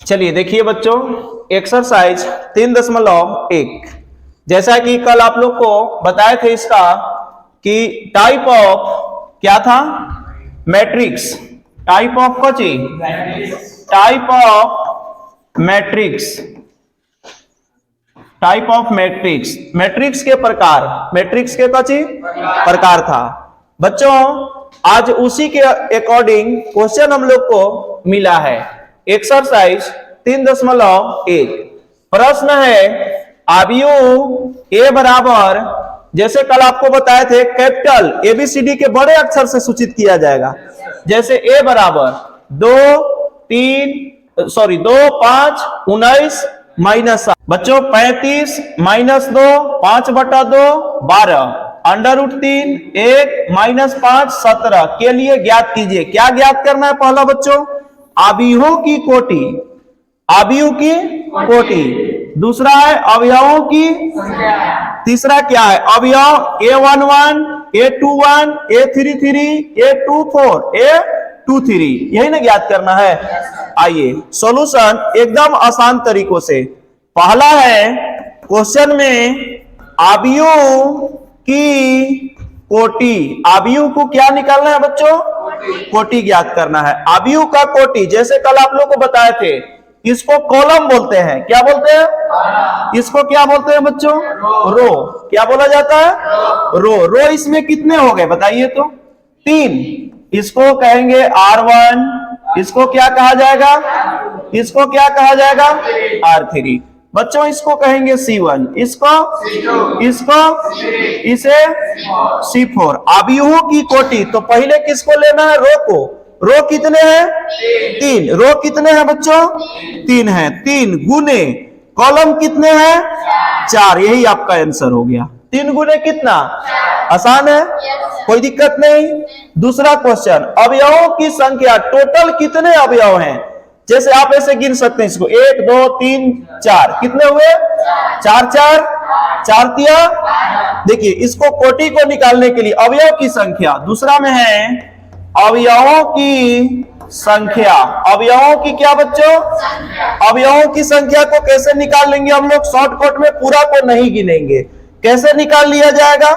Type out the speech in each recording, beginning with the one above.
चलिए देखिए बच्चों, एक्सरसाइज 3.1 जैसा कि कल आप लोग को बताए थे इसका कि टाइप ऑफ क्या था, matrix. Type of Cauchy, type of matrix. Type of matrix, matrix के प्रकार, मैट्रिक्स के कौची प्रकार था बच्चों। आज उसी के अकॉर्डिंग क्वेश्चन हम लोग को मिला है। एक्सरसाइज 3.1 प्रश्न है अवयव ए बराबर, जैसे कल आपको बताए थे कैपिटल एबीसीडी के बड़े अक्षर से सूचित किया जाएगा। जैसे ए बराबर 2, 5, 19 -7 बच्चों 35 -2 5/2 12 √3 1 -5 17 के लिए ज्ञात कीजिए। क्या ज्ञात करना है? पहला बच्चों अवयवों की कोटि, अवयव की कोटि। दूसरा है अवयवों की संख्या। तीसरा क्या है? अवयव A11 A21 A33 A24 A23, यही ना ज्ञात करना है। आइए सॉल्यूशन एकदम आसान तरीकों से। पहला है क्वेश्चन में अवयव की कोटि, अवयव को क्या निकालना है बच्चों? कोटि ज्ञात करना है। अवयव का कोटि जैसे कल आप लोग को बताए थे, इसको कॉलम बोलते हैं। क्या बोलते हैं? इसको क्या बोलते हैं बच्चों? रो। क्या बोला जाता है? रो। रो इसमें कितने हो गए बताइए तो? 3। इसको कहेंगे R1, इसको क्या कहा जाएगा? इसको क्या कहा जाएगा? R3। बच्चों इसको कहेंगे C1, इसको इसे C4। अवयवों की कोटि, तो पहले किसको लेना है? रो को। रो कितने हैं? 3। रो कितने हैं बच्चों? 3 हैं। 3 गुने कॉलम कितने हैं? 4। यही आपका आंसर हो गया। 3 गुने कितना? आसान है, कोई दिक्कत नहीं। दूसरा क्वेश्चन अवयवों की संख्या, टोटल कितने अवयव हैं? जैसे आप ऐसे गिन सकते हैं इसको 1 2 3 4, कितने हुए? 4 4 तिया। देखिए इसको कोटि को निकालने के लिए अवयव की संख्या, दूसरा में है अवयवों की संख्या। अवयवों की क्या बच्चों? अवयवों की संख्या को कैसे निकाल लेंगे हम लोग? शॉर्टकट में पूरा को नहीं गिनेंगे। कैसे निकाल लिया जाएगा?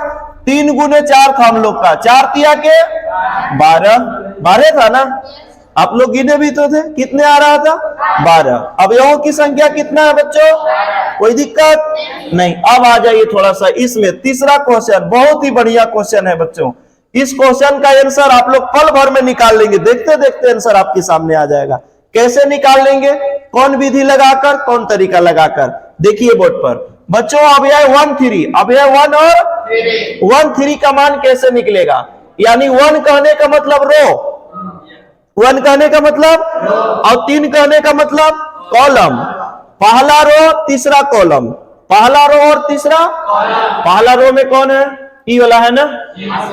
3 गुने 4 था हम लोग का, 4 तिया के 12 था ना। आप लोग गिने भी तो थे, कितने आ रहा था? 12। अवयवों की संख्या कितना है बच्चों? कोई दिक्कत नहीं। अब आ जाइए थोड़ा सा इसमें तीसरा क्वेश्चन, बहुत ही बढ़िया क्वेश्चन है बच्चों। इस क्वेश्चन का आंसर आप लोग पल भर में निकाल लेंगे, देखते देखते आंसर आपके सामने आ जाएगा। कैसे निकाल लेंगे? कौन विधि लगाकर, कौन तरीका लगाकर? देखिए बोर्ड पर बच्चों अवयव 1 3, अवयव 1 और 1 3 का मान कैसे निकलेगा? यानी 1 कहने का मतलब रो, 1 कहने का मतलब और 3 कहने का मतलब कॉलम। पहला रो तीसरा कॉलम, पहला रो और तीसरा। पहला रो में कौन है? ई वाला है ना,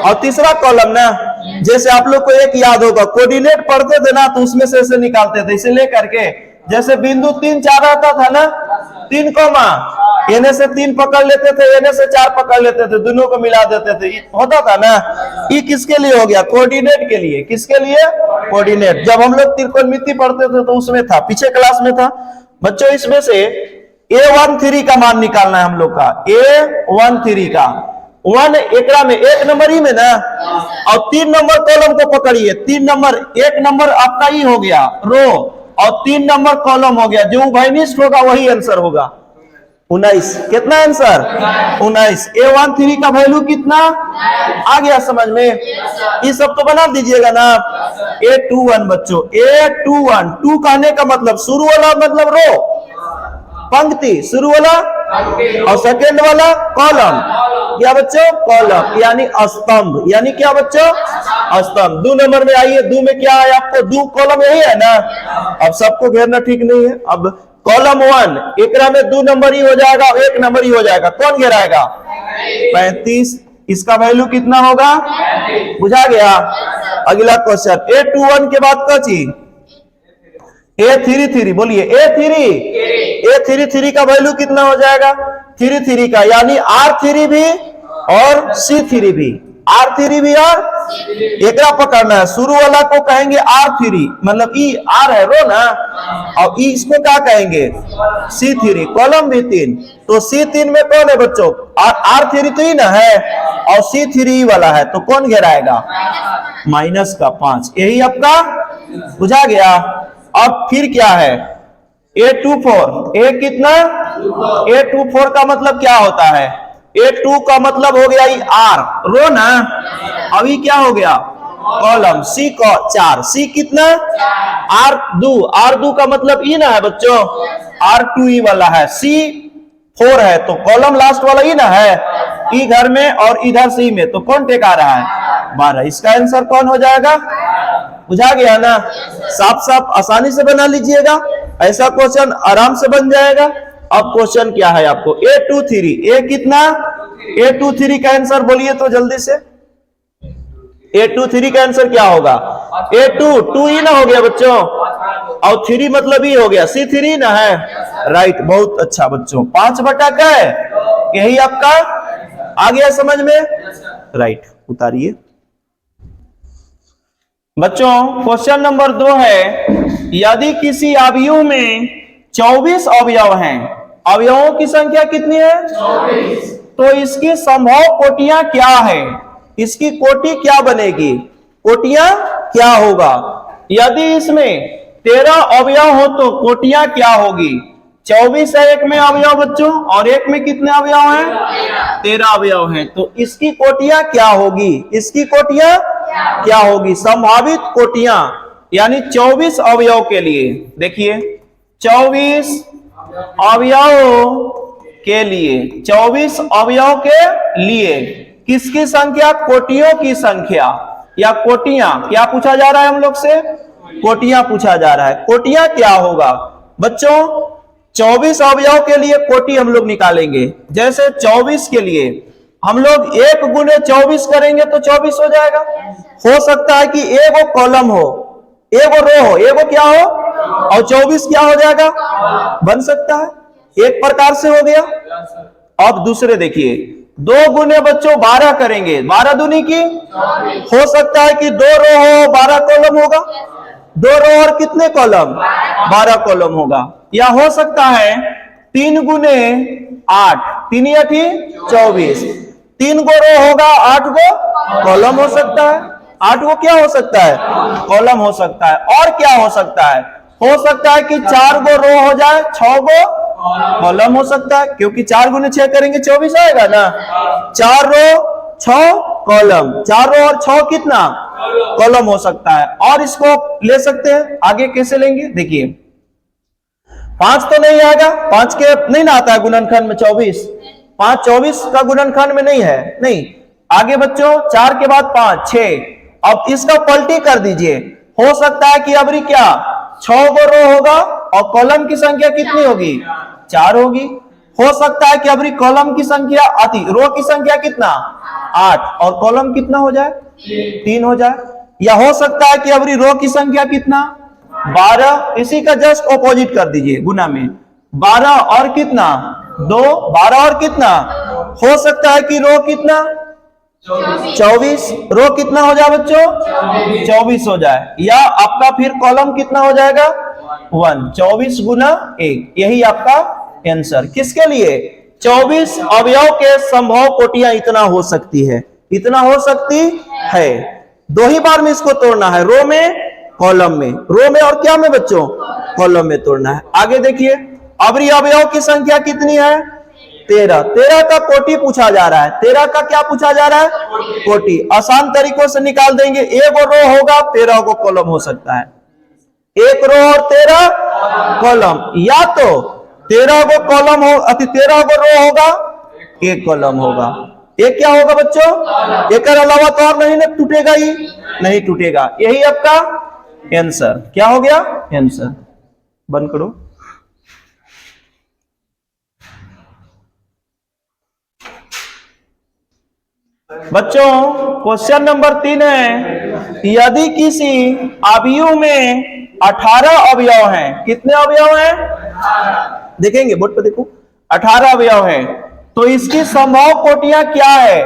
और तीसरा कॉलम ना। जैसे आप लोग को एक याद होगा, कोऑर्डिनेट पढ़ते थे ना, तो उसमें से ऐसे निकालते थे, इसे लेकर के। जैसे बिंदु 3 4 आता था ना, 3 कोमा, एने से 3 पकड़ लेते थे, एने से 4 पकड़ लेते थे, दोनों को मिला देते थे, होता था ना। ये किसके लिए हो गया? कोऑर्डिनेट के लिए। किसके लिए? कोऑर्डिनेट। जब हम लोग त्रिकोणमिति पढ़ते थे तो उसमें था, पीछे क्लास में था बच्चों। इसमें से A13 का मान निकालना है हम लोग का, A13 का। 1 एकड़ा में 1 नंबर ही में ना, और 3 नंबर कॉलम को पकड़िए। 3 नंबर, 1 नंबर आपका ही हो गया रो, और 3 नंबर कॉलम हो गया। जो उभयनिष्ठ होगा वही आंसर होगा 19। कितना आंसर? 19। A13 का वैल्यू कितना आ गया समझ में? ये सब तो बना दीजिएगा ना। A21 बच्चों, A21, 2 कहने का मतलब शुरू वाला मतलब रो, पंक्ति शुरू वाला, और सेकेंड वाला कॉलम। क्या बच्चों? कॉलम, यानी स्तंभ। यानी क्या बच्चों? स्तंभ। 2 नंबर में आइए, 2 में क्या है आपको? 2 कॉलम यही है ना। अब सबको घेरना ठीक नहीं है। अब कॉलम 1 एकरा में 2 नंबर ही हो जाएगा, 1 नंबर ही हो जाएगा। कौन घेराएगा? 35। इसका वैल्यू कितना होगा? बुझा गया। अगला क्वेश्चन A21 के बाद क्या चीज? A33 बोलिए। A33 का वैल्यू कितना हो जाएगा? 3 3 का, यानी R3 भी और C3 भी, R3 भी और एकरा पकड़ना है। शुरू वाला को कहेंगे R3, मतलब ई आर है रो ना, और ई इसको क्या कहेंगे C3, कॉलम भी 3। तो C3 में कौन है बच्चों? R3 तो ही ना है, और C3 वाला है, तो कौन घेराएगा? माइनस का 5। यही आपका बुझा गया। अब फिर क्या है? A24, ए कितना? A24 का मतलब क्या होता है? A2 का मतलब हो गया ये R रो ना, अभी क्या हो गया? कॉलम। C को 4, C कितना? R2 का मतलब ई ना है बच्चों, R2 ई वाला है, C4 है, तो कॉलम लास्ट वाला ई ना है, ई घर में और इधर C में, तो कौन टेक आ रहा है? 12। इसका आंसर कौन हो जाएगा? बुझा गया ना? साफ साफ आसानी से बना लीजिएगा, ऐसा क्वेश्चन आराम से बन जाएगा। अब क्वेश्चन क्या है आपको? A23, ए कितना? A23 का आंसर बोलिए तो जल्दी से। A23 का आंसर क्या होगा? A2 ही ना हो गया बच्चों, और 3 मतलब ही हो गया, C3 ना है, राइट। बहुत अच्छा बच्चों, 5 बटा क्या है? यही आपका आ गया समझ में, राइट। उतारिए बच्चों। क्वेश्चन नंबर 2 है, यदि किसी अवयव में 24 अवयव हैं, अवयवों की संख्या कितनी है? 24। तो इसकी संभव कोटियां क्या है? इसकी कोटि क्या बनेगी? कोटियां क्या होगा? यदि इसमें 13 अवयव हो तो कोटियां क्या होगी? 24 है एक में अवयव बच्चों, और एक में कितने अवयव हैं? 13 अवयव हैं, तो इसकी कोटियां क्या होगी? इसकी कोटियां क्या होगी? संभावित कोटियां, यानी 24 अवयव के लिए देखिए, 24 अवयव के लिए, 24 अवयव के लिए किसकी संख्या? कोटियों की संख्या, या कोटियां। क्या पूछा जा रहा है हम लोग से? कोटियां पूछा जा रहा है। कोटियां क्या होगा बच्चों? 24 अवयव के लिए कोटि हम लोग निकालेंगे। जैसे 24 के लिए हम लोग 1 गुने 24 करेंगे तो 24 हो जाएगा। हो सकता है कि एगो कॉलम हो, एगो रो हो, एगो क्या हो, और 24 क्या हो जाएगा? बन सकता है, एक प्रकार से हो गया। अब दूसरे देखिए, 2 गुने बच्चों 12 करेंगे, 12 दूनी की, हो सकता है कि 2 रो हो, 12 कॉलम होगा। 2 रो और कितने कॉलम? 12 कॉलम होगा। या हो सकता है 3 गुने 8, 3 या 24, 3 गो रो होगा, 8 गो कॉलम हो सकता है। 8 गो क्या हो सकता है? कॉलम हो सकता है। और क्या हो सकता है? हो सकता है कि 4 गो रो हो जाए, 6 गो कॉलम हो सकता है, क्योंकि 4 गुने 6 करेंगे 24 आएगा ना। 4 रो 6 कॉलम, 4 रो और 6 कितना? कॉलम हो सकता है। और इसको ले सकते हैं, आगे कैसे लेंगे देखिए। 5 तो नहीं आएगा, 5 के नहीं ना आता है गुणनखंड में 24, 5 24 का गुणनखंड में नहीं है, नहीं। आगे बच्चों 4 के बाद 5, 6। अब इसका पलटी कर दीजिए, हो सकता है कि अबरी क्या 6 गो रो होगा, और कॉलम की संख्या कितनी होगी? 4 होगी। हो सकता है कि अबरी कॉलम की संख्या आती, रो की संख्या कितना? 8, और कॉलम कितना हो जाए? 3 हो जाए। या हो सकता है कि अबरी रो की संख्या कितना? 12। इसी का जस्ट ऑपोजिट कर दीजिए गुना में, 12 और कितना? 2, 12 और कितना? हो सकता है कि रो कितना? 24। रो कितना हो जाए बच्चों? 24 हो जाए। या आपका फिर कॉलम कितना हो जाएगा? 1। 24 गुना 1, यही आपका आंसर। किसके लिए? 24 अवयव के संभव कोटियां इतना हो सकती है, इतना हो सकती है। 2 ही बार में इसको तोड़ना है, रो में, कॉलम में। रो में और क्या में बच्चों? कॉलम में तोड़ना है। आगे देखिए, अबरी अवयव की संख्या कितनी है? 13। 13 का कोटि पूछा जा रहा है। 13 का क्या पूछा जा रहा है? कोटि। आसान तरीकों से निकाल देंगे। एक रो होगा, 13 को कॉलम हो सकता है। 1 रो और 13 कॉलम, या तो 13 को कॉलम हो, 13 को रो होगा, 1 कॉलम होगा। एक क्या होगा बच्चों? एक अलावा तो और नहीं टूटेगा, ही नहीं टूटेगा। यही आपका आंसर क्या हो गया? आंसर। बंद करो। बच्चों क्वेश्चन नंबर 3 है, यदि किसी अवयव में 18 अवयव हैं, कितने अवयव हैं? देखेंगे बोर्ड पे, देखो 18 अवयव हैं, तो इसकी संभव कोटियां क्या है?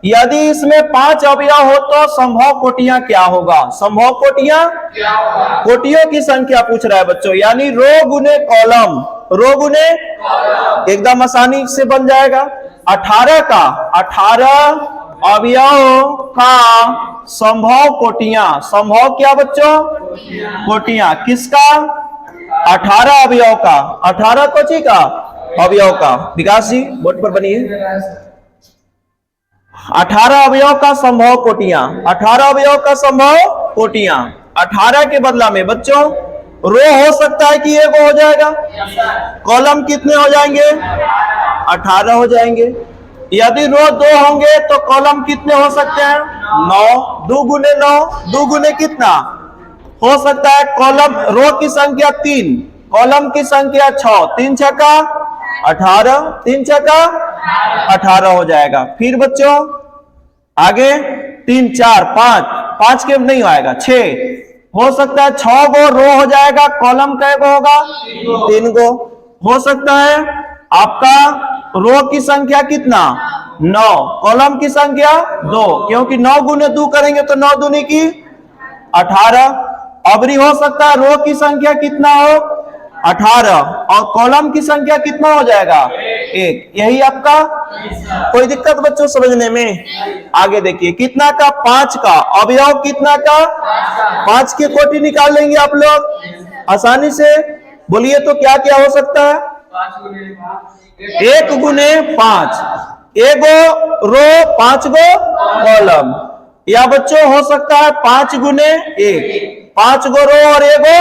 यदि इसमें 5 अवयव हो तो संभव कोटियां क्या होगा? संभव कोटियां कोटियों की संख्या पूछ रहा है बच्चों, यानी रो गुने कॉलम, रो गुने एकदम आसानी से बन जाएगा। 18 का 18 अवयव का संभव कोटियां, संभव क्या बच्चों? कोटियां किसका? 18 अवयव का, 18 कोटि का अवयव का। विकास जी बोर्ड पर बनिए। 18 अवयव का संभव कोटियां, 18 अवयव का संभव कोटियां। 18 के बदला में बच्चों रो हो सकता है कि एगो हो जाएगा, कॉलम कितने हो जाएंगे? 18 हो जाएंगे। यदि रो 2 होंगे तो कॉलम कितने हो सकते हैं? 9। 2 गुने 9, 2 गुने कितना हो सकता है? कॉलम रो की संख्या 3, कॉलम की संख्या 6, 3 छक्का 18, 3 छक्का 18 हो जाएगा। फिर बच्चों आगे 3 4 5, 5 के नहीं आएगा, 6 हो सकता है। 6 गो रो हो जाएगा, कॉलम कै गो होगा? 3 गो हो सकता है। आपका रो की संख्या कितना? 9, कॉलम की संख्या 2, क्योंकि 9 गुने 2 करेंगे तो 9 दूनी की 18। अबरी हो सकता है रो की संख्या कितना हो? 18 और कॉलम की संख्या कितना हो जाएगा? 1। यही आपका, कोई दिक्कत बच्चों समझने में? आगे देखिए कितना का? 5 का अवयव कितना का? 5 की कोटि निकाल लेंगे आप लोग आसानी से। बोलिए तो क्या क्या हो सकता है? 1 गुने 5, एगो रो 5 गो कॉलम, या बच्चों हो सकता है 5 गुने 1, 5 गो रो और एगो,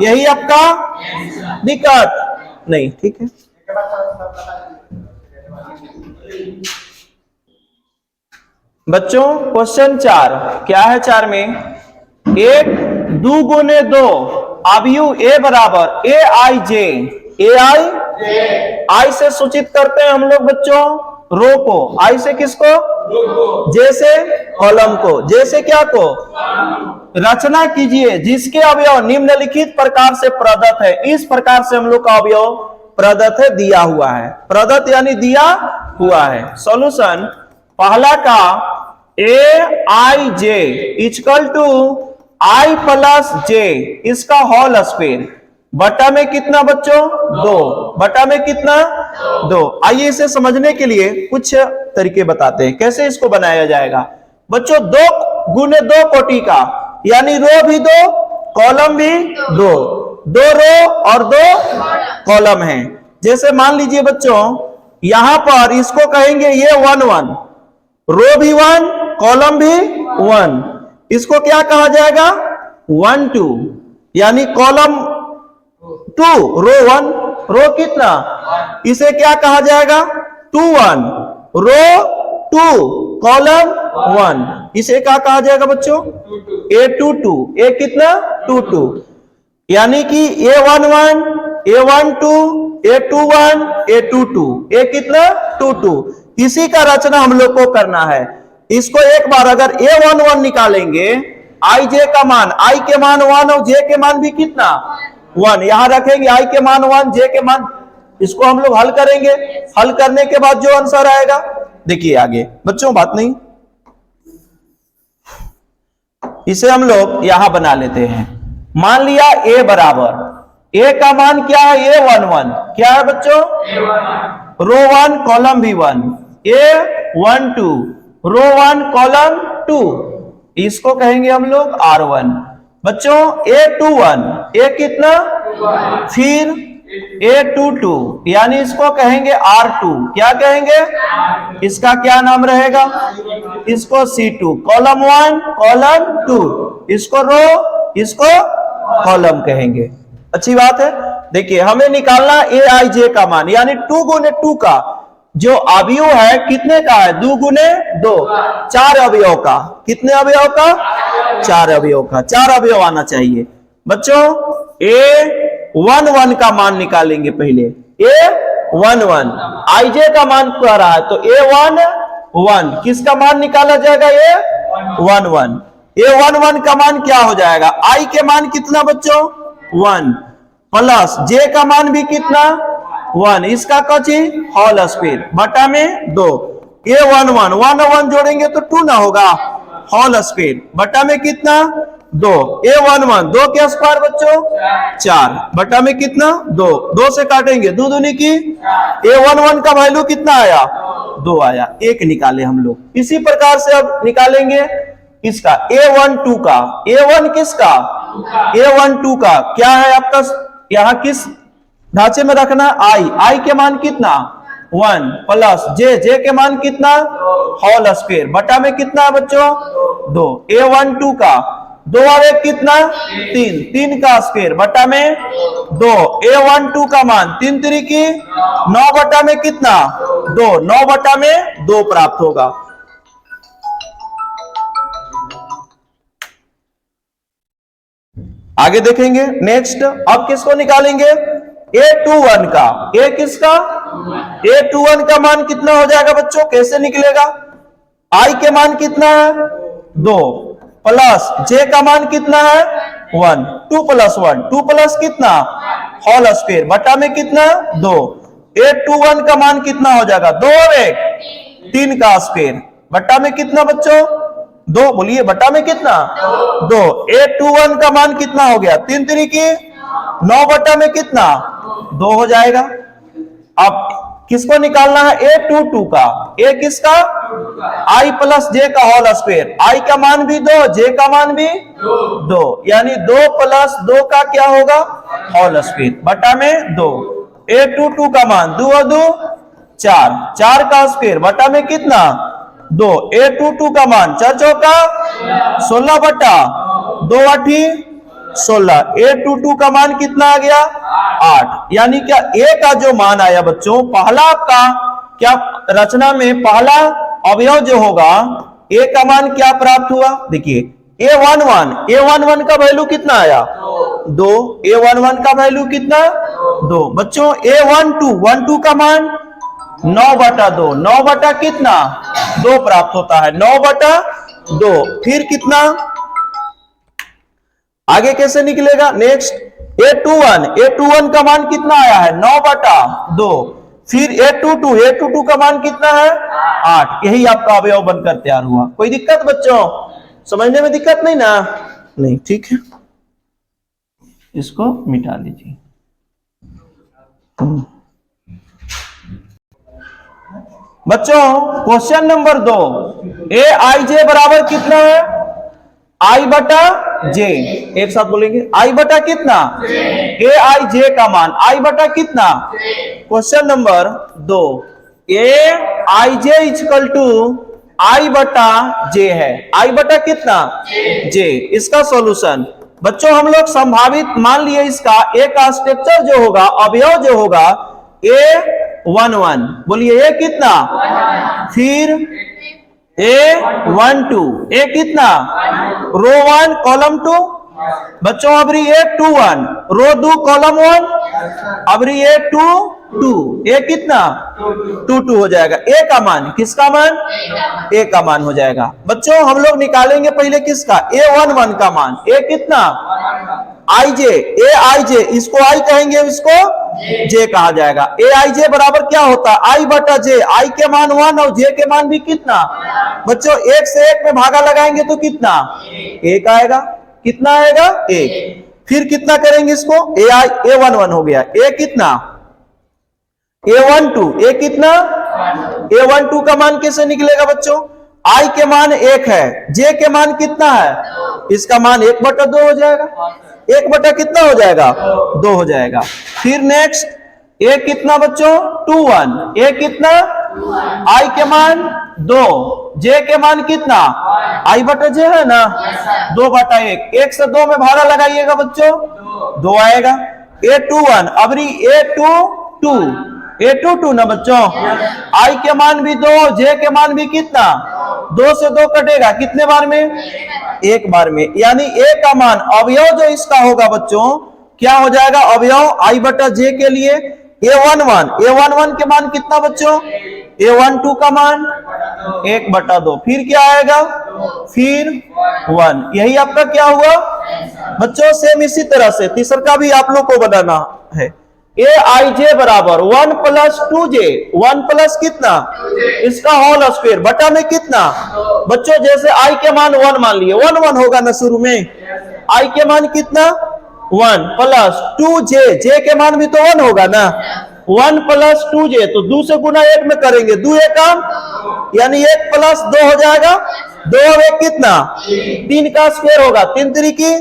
यही आपका दिक्कत नहीं। ठीक है बच्चों, क्वेश्चन 4 क्या है? 4 में 1 2 गुने 2 अवयव ए बराबर ए आई जे, ए आई से सूचित करते हैं हम लोग बच्चों रो को, आई से किसको? जैसे कॉलम को, जैसे क्या को? रचना कीजिए जिसके अवयव निम्नलिखित प्रकार से प्रदत्त है। इस प्रकार से हम लोग का अवयव प्रदत्त है, दिया हुआ है। प्रदत्त यानी दिया हुआ है। सॉल्यूशन पहला का A I J equal to I plus जे, इसका होल स्क्वायर बटा में कितना बच्चों? 2, बटा में कितना? 2। आइए इसे समझने के लिए कुछ तरीके बताते हैं कैसे इसको बनाया जाएगा। बच्चों 2 गुने 2 कोटि का, यानी रो भी 2 कॉलम भी 2, 2 रो और 2 कॉलम है। जैसे मान लीजिए बच्चों यहां पर इसको कहेंगे ये 1 1, रो भी 1 कॉलम भी 1, इसको क्या कहा जाएगा? 1 2, यानी कॉलम 2 रो 1, रो कितना? इसे क्या कहा जाएगा? 2 1, रो 2 कॉलम 1, इसे क्या कहा जाएगा बच्चों? ए 2 2, ए कितना? 2 2, यानी कि ए 1 1, ए 1 2, ए 2 1, ए 2 2, ए कितना? 2 2। इसी का रचना हम लोग को करना है। इसको एक बार अगर ए 1 1 निकालेंगे, आई जे का मान, आई के मान 1 और जे के मान भी कितना? 1, यहां रखेंगे आई के मान 1, जे के मान, इसको हम लोग हल करेंगे। हल करने के बाद जो आंसर आएगा, देखिए आगे बच्चों बात नहीं, इसे हम लोग यहां बना लेते हैं। मान लिया ए बराबर, ए का मान क्या है? ए 1 1, क्या है बच्चों? रो 1 कॉलम भी 1, ए 1 2, रो 1 कॉलम 2, इसको कहेंगे हम लोग R1। बच्चों ए 2 1, ए कितना? फिर ए 2 2, यानी इसको कहेंगे R2। क्या कहेंगे? इसका क्या नाम रहेगा? इसको C2, कॉलम 1 कॉलम 2, इसको रो, इसको कॉलम कहेंगे। अच्छी बात है। देखिए हमें निकालना ए आई जे का मान, यानी 2 गुने 2 का जो अवयव है कितने का है? 2 गुने 2, 4 अवयव का। कितने अवयव का? 4 अवयव का। 4 अवयव आना चाहिए बच्चों। ए 1 1 का मान निकालेंगे पहले, ए 1 1, आई जे का मान कह रहा है तो ए 1 1, किसका मान निकाला जाएगा? ए 1 1। ए 1 1 का मान क्या हो जाएगा? आई के मान कितना बच्चों? 1 प्लस जे का मान भी कितना? 1, इसका कची होल स्क्वायर बटा में 2। A11 1 जोड़ेंगे तो 2 ना होगा, होल स्क्वायर बटा में कितना 2, A11 2 के स्क्वायर बच्चों 4 बटा में कितना 2, 2 से काटेंगे 2 दूनी की, A11 का वैल्यू कितना आया 2 आया, 1 निकाले हम लोग। इसी प्रकार से अब निकालेंगे इसका A12 का, A1 किसका A12 का क्या है आपका, यहां किस ढांचे में रखना I के मान कितना 1 प्लस जे के मान कितना होल स्क्वायर बटा में कितना है बच्चों 2, A12 का 2 और 1 कितना 3, 3 का स्क्वायर बटा में 2, A12 का मान 3 3 की 9 बटा में कितना 2, 9 बटा में 2 प्राप्त होगा। आगे देखेंगे नेक्स्ट, अब किसको निकालेंगे A21 का, A किसका A21 का मान कितना हो जाएगा बच्चों, कैसे निकलेगा, I के मान कितना है 2 प्लस J का मान कितना है 1, 2 प्लस 1 2 प्लस कितना होल स्क्वायर बटा में कितना 2, A21 का मान कितना हो जाएगा 2 और 1 3 का स्क्वायर बटा में कितना बच्चों 2, बोलिए बटा में कितना 2, A21 का मान कितना हो गया 3 3 की 9 बटा में कितना 2 हो जाएगा। अब किसको निकालना है A22 का, A किसका I प्लस J का होल स्क्वायर, I का मान भी 2 J का मान भी 2 यानी 2 प्लस 2 का क्या होगा होल स्क्वायर बटा में 2, A22 का मान 2 और 2 4, 4 का स्क्वायर बटा में कितना 2, A22 का मान 4 चौका 16 बटा 2 8 16, A22 का मान कितना आ गया 8, यानी क्या A का जो मान आया बच्चों, पहला आपका क्या रचना में पहला अवयव जो होगा A का मान क्या प्राप्त हुआ, देखिए A11 का वैल्यू कितना आया 2, A11 का वैल्यू कितना 2 बच्चों, A12 का मान 9 बटा 2, 9 बटा कितना 2 प्राप्त होता है, 9 बटा 2, फिर कितना आगे कैसे निकलेगा नेक्स्ट, A21 का मान कितना आया है 9 बटा 2, फिर A22 का मान कितना है 8, यही आपका अवयव बनकर तैयार हुआ। कोई दिक्कत बच्चों, समझने में दिक्कत नहीं ना, नहीं ठीक है, इसको मिटा लीजिए। बच्चों क्वेश्चन नंबर 2, Aij बराबर कितना है I बटा J, एक साथ बोलेंगे I बटा कितना Aij का मान I बटा कितना, question number 2 Aij equal to I बटा J है, I बटा कितना J, इसका सॉल्यूशन बच्चों हम लोग संभावित मान लिए इसका एक स्ट्रक्चर जो होगा अवयव जो होगा A11, बोलिए A कितना, फिर A12, A कितना रो 1 कॉलम 2 बच्चों, अब रही A21 रो 2 कॉलम 1, अब रही A22 A कितना 22 हो जाएगा, A का मान किसका मान A का मान हो जाएगा। बच्चों हम लोग निकालेंगे पहले किसका A11 का मान, A कितना Aij, इसको I कहेंगे, इसको J कहा जाएगा। Aij बराबर क्या होता है I बटा J, I के मान 1 और J के मान भी कितना बच्चों 1 से 1 में भागा लगाएंगे तो कितना 1 आएगा, कितना आएगा 1, फिर कितना करेंगे इसको A11 हो गया, A कितना A12, A कितना A12 का मान कैसे निकलेगा बच्चों, I के मान 1 है, J के मान कितना है, इसका मान 1 बटा 2 हो जाएगा, 1 बटा कितना हो जाएगा 2 हो जाएगा। फिर नेक्स्ट A कितना बच्चों 21, A कितना I के मान 2, J के मान कितना I बटा J है ना 2 बटा 1, 1 से 2 में भाड़ा लगाइएगा बच्चों 2 आएगा। A21 अबरी A22 ना बच्चों, I के मान भी 2 J के मान भी कितना 2 से 2 कटेगा कितने बार में 1 बार में, यानी A का मान अवयव जो इसका होगा बच्चों क्या हो जाएगा अवयव I बटा J के लिए A11 के मान कितना बच्चों A12 का मान 1 बटा 2, फिर क्या आएगा फिर 1, यही आपका क्या हुआ बच्चों। सेम इसी तरह से तीसरा का भी आप लोग को बनाना है, ए आई जे बराबर 1 प्लस 2j, 1 प्लस कितना इसका होल स्क्वायर बटा में कितना बच्चों, जैसे आई के मान 1 मान लिए, 1 1 होगा ना शुरू में, आई के मान कितना 1 प्लस 2j, जे के मान भी तो 1 होगा ना, 1 प्लस 2j, तो 2 से गुना 1 में करेंगे, 2 1 काम, यानी 1 प्लस 2 हो जाएगा, 2 और 1 कितना 3 का स्क्वायर होगा, 3 3 की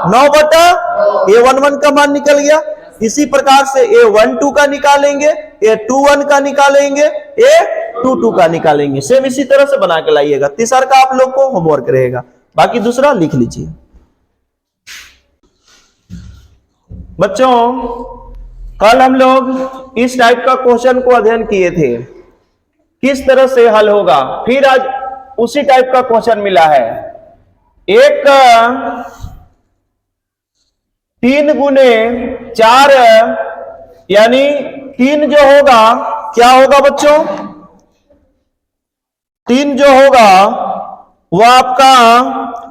9 बटा ये 1 1 का मान निकल गया। इसी प्रकार से ए 1 2 का निकालेंगे, ए 2 1 का निकालेंगे, ए 2 2 का निकालेंगे। सेम इसी तरह से बना के लाइएगा। तीसरा का आप लोग को होमवर्क रहेगा, बाकी दूसरा लिख लीजिए। बच्चों कल हम लोग इस टाइप का क्वेश्चन को अध्ययन किए थे, किस तरह से हल होगा, फिर आज उसी टाइप का क्वेश्चन मिला है। एक 3 गुने 4 यानी 3 जो होगा क्या होगा बच्चों, 3 जो होगा वो आपका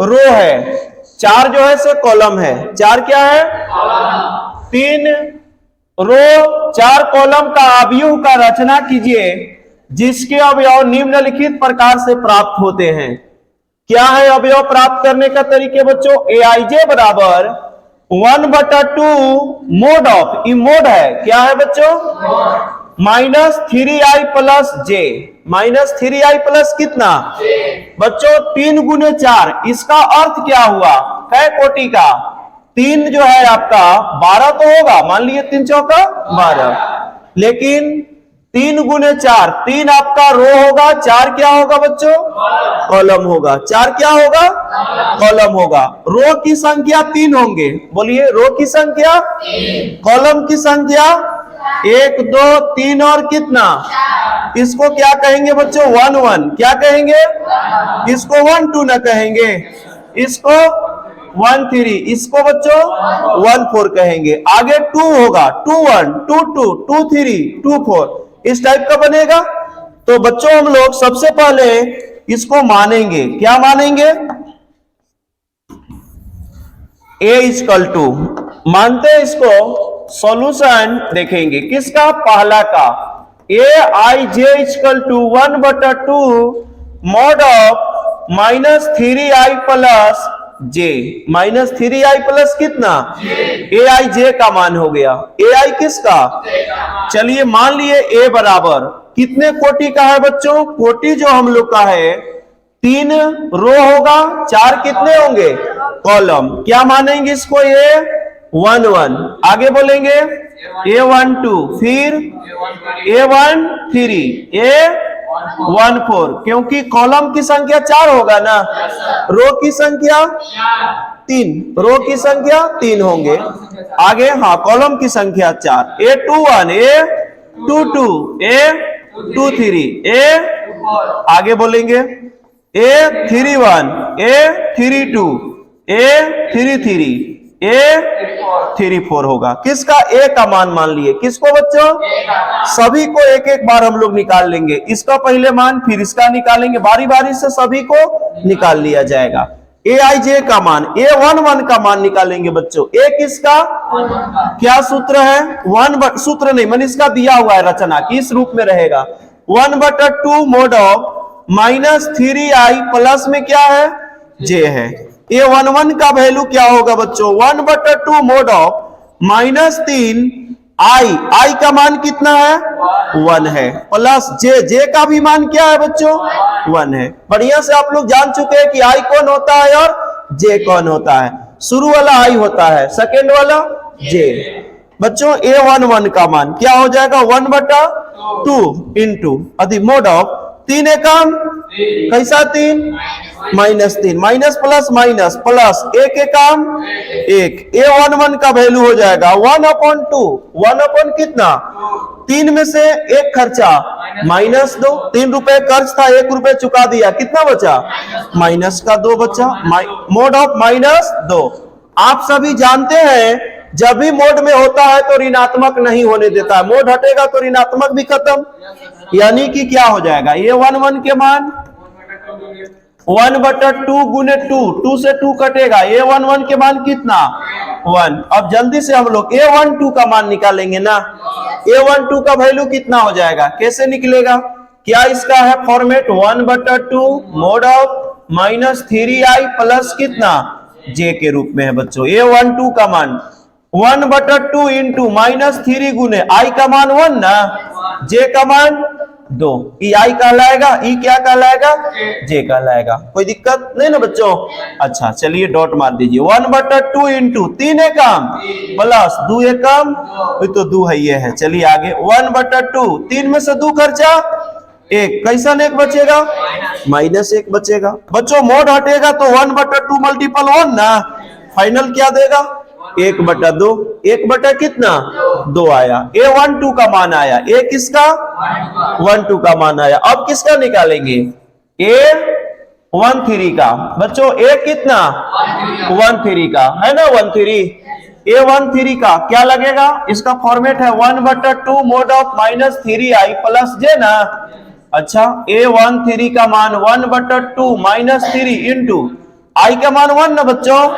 रो है, 4 जो है से कॉलम है। 4 क्या है 3 रो 4 कॉलम का अवयव का रचना कीजिए जिसके अवयव निम्नलिखित प्रकार से प्राप्त होते हैं। क्या है अवयव प्राप्त करने का तरीके बच्चों, ए आई जे बराबर 1/2 मोड ऑफ, ई मोड है, क्या है बच्चों -3i plus J, -3i plus कितना बच्चों 3 गुने 4, इसका अर्थ क्या हुआ, कै कोटि का 3 जो है आपका 12 तो होगा, मान लीजिए 3 चौका 12, लेकिन 3 गुने 4, 3 आपका रो होगा, 4 क्या होगा बच्चों कॉलम होगा, 4 क्या होगा कॉलम होगा। रो की संख्या 3 होंगे, बोलिए रो की संख्या, कॉलम की संख्या 1 2 3 और कितना, इसको क्या कहेंगे बच्चों 1 1, क्या कहेंगे इसको 1 2 ना कहेंगे, इसको 1 3, इसको बच्चों 1 4 कहेंगे। आगे 2 होगा, 2 1 2 2 2 3 2 4, इस टाइप का बनेगा। तो बच्चों हम लोग सबसे पहले इसको मानेंगे, क्या मानेंगे a इक्वल टू, मानते हैं इसको, सॉल्यूशन देखेंगे किसका, पहला का A I J equal to 1/2 mod of -3i plus J, -3i plus कितना ए आई जे का मान हो गया, ए आई किसका, चलिए मान लिए ए बराबर कितने कोटि का है बच्चों, कोटि जो हम लोग का है 3 रो होगा, 4 कितने होंगे कॉलम, क्या मानेंगे इसको ए 1 1, आगे बोलेंगे ए 1 2, फिर ए 1 3, ए 1 4, क्योंकि कॉलम की संख्या 4 होगा ना, रो की संख्या 3, रो की संख्या 3 होंगे, आगे हाँ कॉलम की संख्या 4, ए 2 1, ए 2 2, ए 2 3, ए आगे बोलेंगे ए 3 1, ए 3 2, ए 3 3, ए 3 4 होगा। किसका ए का मान लिए, किसको बच्चों सभी को एक एक बार हम लोग निकाल लेंगे, इसका पहले मान फिर इसका निकालेंगे, बारी बारी से सभी को निकाल लिया जाएगा। ए आई जे का मान, ए 1 1 का मान निकालेंगे बच्चों, ए किसका क्या सूत्र है 1 सूत्र नहीं मैंने इसका दिया हुआ है रचना किस रूप में रहेगा, 1/2 मोड ऑफ -3i प्लस में क्या है जे है, ये 1 1 का वैल्यू क्या होगा बच्चों 1/2 मोड ऑफ -3i, आई का मान कितना है 1 है, प्लस जे, जे का भी मान क्या है बच्चों 1 है। बढ़िया से आप लोग जान चुके हैं कि आई कौन होता है और जे कौन होता है, शुरू वाला आई होता है, सेकेंड वाला जे। बच्चों ए 1 1 का मान क्या हो जाएगा 1/2 इंटू अधिक मोड ऑफ 3 एकम कैसा 3 -3, माइनस प्लस माइनस प्लस 1 एकम 1, ए 1 1 का वैल्यू हो जाएगा 1/2, 1 कितना 3 में से 1 खर्चा -2, 3 रुपए खर्च था 1 रुपए चुका दिया, कितना बचा माइनस का 2 बचा, मोड ऑफ -2। आप सभी जानते हैं जब भी मोड में होता है तो ऋणात्मक नहीं होने देता है, मोड हटेगा तो ऋणात्मक भी खत्म, यानी कि क्या हो जाएगा ये 1 1 के मान 1/2 गुने 2, 2 से 2 कटेगा, A11 के मान कितना 1। अब जल्दी से हम लोग A12 का मान निकालेंगे ना। A12 का वैल्यू कितना हो जाएगा, कैसे निकलेगा, क्या इसका है format 1/2 mod of -3i plus कितना j के रूप में है बच्चों। A12 का मान 1/2 इंटू -3 गुने i का मान 1 ना, j का मान 2, ई आई कहलाएगा, ई क्या कहलाएगा, जे कहलाएगा। कोई दिक्कत नहीं ना बच्चों। अच्छा चलिए डॉट मार दीजिए। 1/2 इंटू 3 एकम प्लस 2 एकम, तो 2 है ये है। चलिए आगे 1/2, 3 में से 2 खर्चा 1, कैसा एक बचेगा -1 बचेगा। बच्चों मोड हटेगा तो 1/2 मल्टीपल 1 ना, फाइनल क्या देगा 1/2, 1 कितना 2 आया। A12 का मान आया, A किसका 12 का मान आया। अब किसका निकालेंगे A13 का। बच्चों A कितना 13 का है ना, 13। A13 का क्या लगेगा, इसका फॉर्मेट है 1/2 mod of -3i plus j ना। अच्छा A13 का मान 1/2 -3 इंटू i का मान 1 ना बच्चों,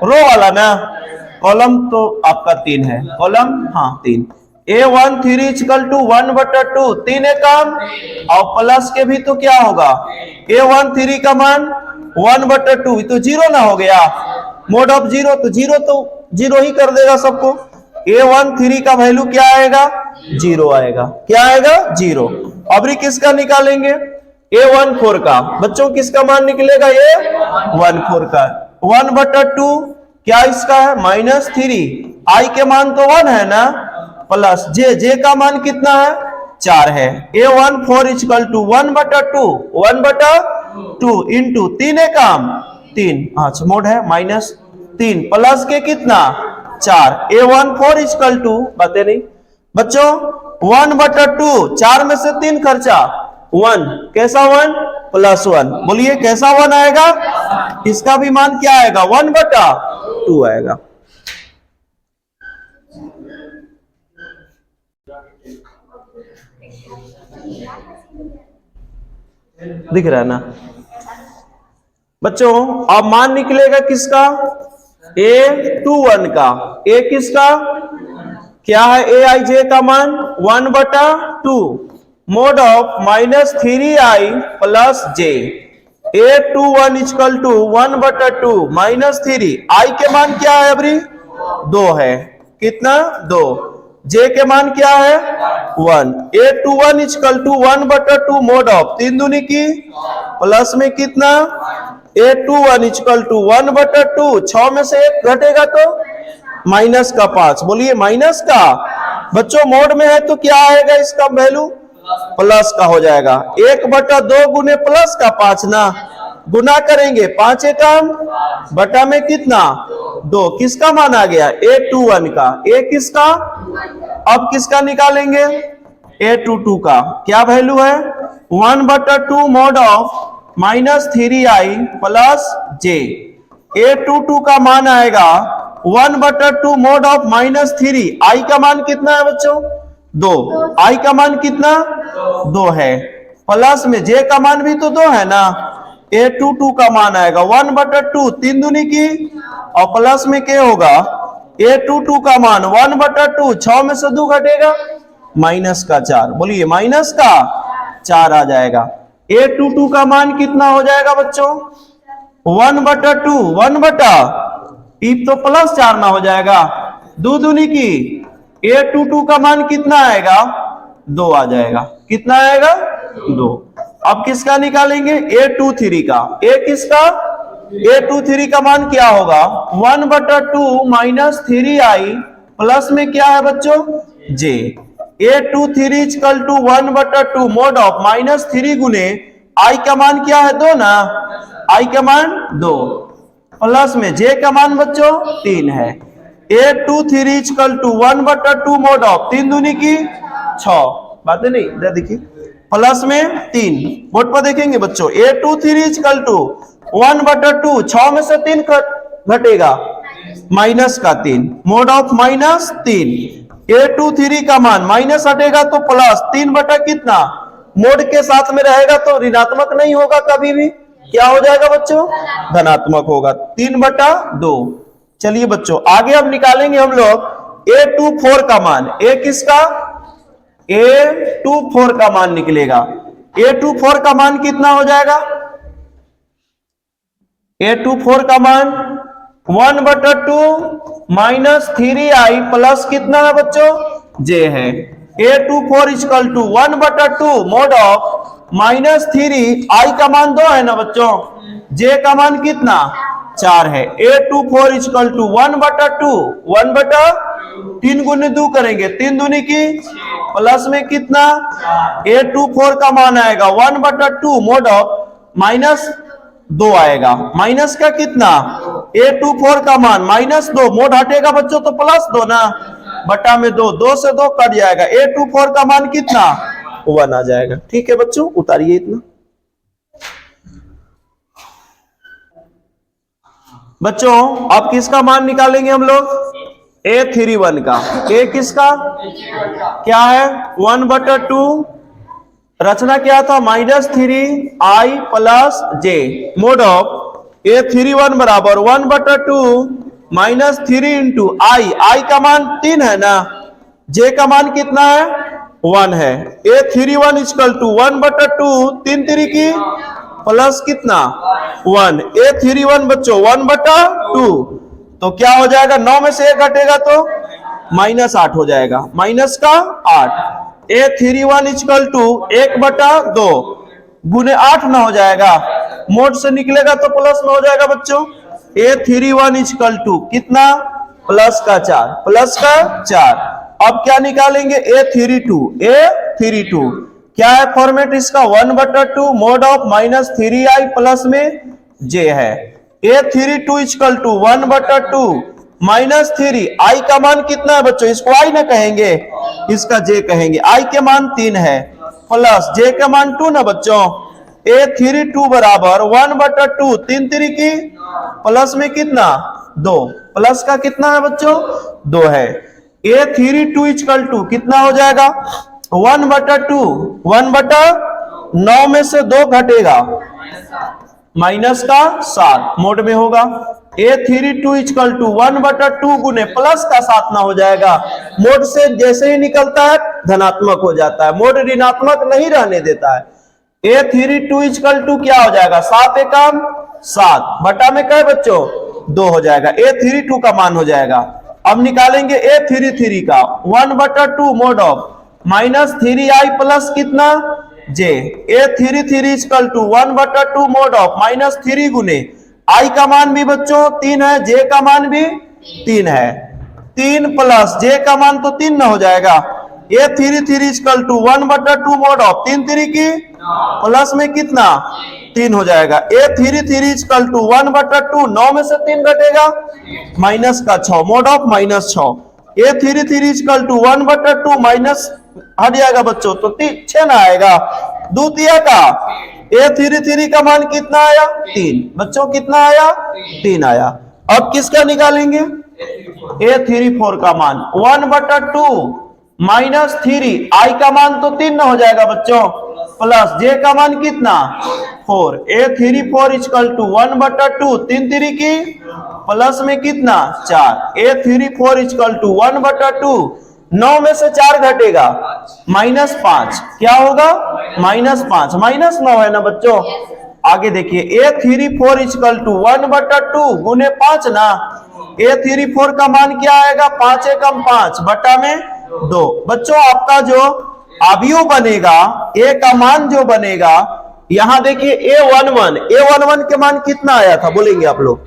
रो वाला ना, कॉलम तो आपका 3 है, कॉलम हाँ 3। A13 इक्वल टू 1/2, 3 एकम और प्लस के भी तो क्या होगा, A13 का मान 1/2, तो 0 ना हो गया, मोड ऑफ 0, तो 0 ही कर देगा सबको। A13 का वैल्यू क्या आएगा 0 आएगा, क्या आएगा 0। अब किसका निकालेंगे A14 का। बच्चों किसका मान निकलेगा A14 का। 1/2 क्या इसका है -3, i के मान तो 1 है ना, प्लस j का मान कितना है 4 है। A14 इक्वल टू 1/2 इंटू 3 एकम 3, अच्छा मोड है -3 प्लस के कितना 4। A14 इक्वल टू बातें नहीं बच्चों 1/2, 4 में से 3 खर्चा 1, कैसा 1 प्लस 1, बोलिए कैसा 1 आएगा, इसका भी मान क्या आएगा 1/2 आएगा। दिख रहा है ना बच्चों। अब मान निकलेगा किसका A21 का। A किसका क्या है Aij का मान 1/2 mod of -3i plus j। A21 equal to 1/2 -3, i के मान क्या है अभी 2 है, कितना 2, j के मान क्या है 1। A21 equal to 1/2 mod of 3 दूनी की प्लस में कितना A21 इक्वल टू 1/2, 6 में से 1 घटेगा तो माइनस का 5, बोलिए माइनस का। बच्चों मोड में है तो क्या आएगा इसका वैल्यू प्लस का हो जाएगा। 1/2 गुने प्लस का 5 ना, गुना करेंगे 5 एकम बटा में कितना 2, किसका मान आ गया A21 का। A किसका, अब किसका निकालेंगे A22 का। क्या वैल्यू है 1/2 mod of -3i plus j। A22 का मान आएगा 1/2 मोड ऑफ -3, i का मान कितना है बच्चों 2, i का मान कितना 2 है, प्लस में j का मान भी तो 2 है ना। A22 का मान आएगा 1/2, 3 दूनी की और प्लस में क्या होगा A22 का मान 1/2, 6 में से 2 घटेगा माइनस का 4, बोलिए माइनस का 4 आ जाएगा। A22 का मान कितना हो जाएगा बच्चों 1/2, 1/, तो प्लस 4 ना हो जाएगा, 2 दूनी की A22 का मान कितना आएगा 2 आ जाएगा, कितना आएगा 2। अब किसका निकालेंगे A23 का। A किसका A23 का मान क्या होगा 1/2 -3i प्लस में क्या है बच्चों j। A23 equal to 1/2 mod of -3 गुने i का मान क्या है 2 ना, i का मान 2 प्लस में j का मान बच्चों 3 है। A23 equal to 1/2 mod of 3 दूनी की 6, बातें नहीं इधर देखिए, प्लस में 3 बोर्ड पर देखेंगे बच्चों। A23 इक्वल टू 1/2, 6 में से 3 घटेगा माइनस का 3, मोड ऑफ -3। A23 का मान माइनस हटेगा तो प्लस 3 बटा कितना, मोड के साथ में रहेगा तो ऋणात्मक नहीं होगा कभी भी, क्या हो जाएगा बच्चों? धनात्मक होगा, 3/2। चलिए बच्चों आगे अब निकालेंगे हम लोग A24 का मान। A किसका? A24 का मान निकलेगा। A24 का मान कितना हो जाएगा? A24 का मान 1/2 माइनस 3i प्लस कितना है बच्चों? J है। A24 equal to 1/2 mod of minus 3i का मान 2 है ना बच्चों, J का मान कितना? 4 है। A24 इक्वल टू 1/2 3 गुने 2 करेंगे, 3 दूनी की प्लस में कितना? A24 का मान आएगा 1/2 मोड ऑफ माइनस 2 आएगा, माइनस का कितना? A24 का मान -2, मोड हटेगा बच्चों तो +2 ना, बटा में 2, 2 से 2 कट जाएगा। A24 का मान कितना? 1 आ जाएगा। ठीक है बच्चों, उतारिए इतना। बच्चों अब किसका मान निकालेंगे हम लोग? A31 का। A किसका क्या है? 1/2, रचना क्या था? -3i plus J, mode of A31 बराबर 1/2 -3 इंटू I का मान 3 है ना, J का मान कितना है? 1 है। A31 इक्वल टू 1/2 3 3 की प्लस कितना? 1। A31 बच्चों 1/2, तो क्या हो जाएगा? 9 में से 1 घटेगा तो -8 हो जाएगा, माइनस का 8। A31 इक्वल टू 1/2 गुने 8 ना हो जाएगा, मोड से निकलेगा तो प्लस में हो जाएगा बच्चों। A31 इक्वल टू कितना? प्लस का 4, प्लस का 4। अब क्या निकालेंगे? A32 क्या है फॉर्मेट इसका? 1/2 मोड ऑफ -3i प्लस में J है। A32 इक्वल टू 1/2 -3, I का मान कितना है बच्चों? इसको I ना कहेंगे, इसका J कहेंगे। I के मान 3 है प्लस J का मान 2 ना बच्चों। A32 बराबर 1/2 3 3 की प्लस में कितना? 2, प्लस का कितना है बच्चों? 2 है। A32 इक्वल टू कितना हो जाएगा? 1/2 1/9 में से 2 घटेगा, माइनस का 7 मोड में होगा। A32 इक्वल टू 1/2 गुने प्लस का 7 ना हो जाएगा, मोड से जैसे ही निकलता है धनात्मक हो जाता है, मोड ऋणात्मक नहीं रहने देता है। A32 इक्वल टू क्या हो जाएगा? 7 एकम 7 बटा में क्या बच्चों? 2 हो जाएगा। A32 का मान हो जाएगा। अब निकालेंगे A33 का 1/2 मोड ऑफ -3i प्लस कितना? J। A33 equal to 1/2 mod of -3 गुने I का मान भी बच्चों 3 है, J का मान भी 3 है, 3 प्लस J का मान तो 3 ना हो जाएगा। A33 equal to 1/2 mod of 3 3 की प्लस में कितना? 3 हो जाएगा। A33 इक्वल टू 1/2 9 में से 3 घटेगा, माइनस का 6 mod of -6। A33 equal to 1/2 minus हट जाएगा बच्चों तो 6 ना आएगा, द्वितीय का। A33 का मान कितना आया? 3 बच्चों, कितना आया? 3 आया। अब किसका निकालेंगे? A34 का मान 1/2 -3 I का मान तो 3 ना हो जाएगा बच्चों, प्लस J का मान कितना? 4। A34 इक्वल टू 1/2 3 3 की प्लस में कितना? 4। A34 इक्वल टू 1/2 9 में से 4 घटेगा, -5 क्या होगा? -5 -9 है ना बच्चों। आगे देखिए A34 इक्वल टू 1/2 गुने 5 ना, A34 का मान क्या आएगा? 5 एकम 5 बटा में 2। बच्चों आपका जो अवयव बनेगा A का मान जो बनेगा, यहां देखिए A11 के मान कितना आया था बोलेंगे आप लोग?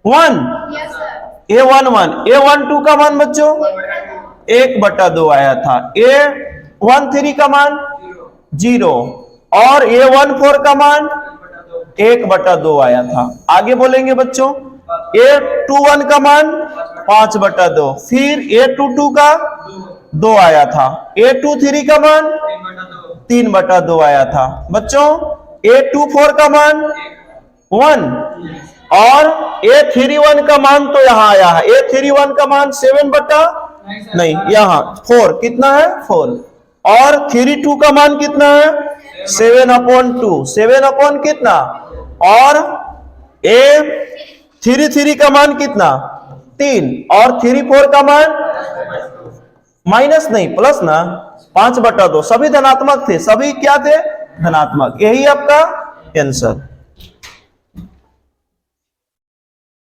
1। A11 A12 का मान बच्चों 1/2 आया था। A13 का मान 0 और A14 का मान 1/2 आया था। आगे बोलेंगे बच्चों A21 का मान 5/2, फिर A22 का 2 आया था, A23 का मान 3/2 आया था। बच्चों A24 का मान 1 और A31 का मान तो यहां आया है। A31 का मान 7 नहीं यहां 4 कितना है? 4 और 32 का मान कितना है? 7/2 7 अपॉन कितना? और ए 3 3 का मान कितना 3 और 3 4 का मान माइनस नहीं प्लस ना 5/2 सभी धनात्मक थे, सभी क्या थे धनात्मक। यही आपका आंसर।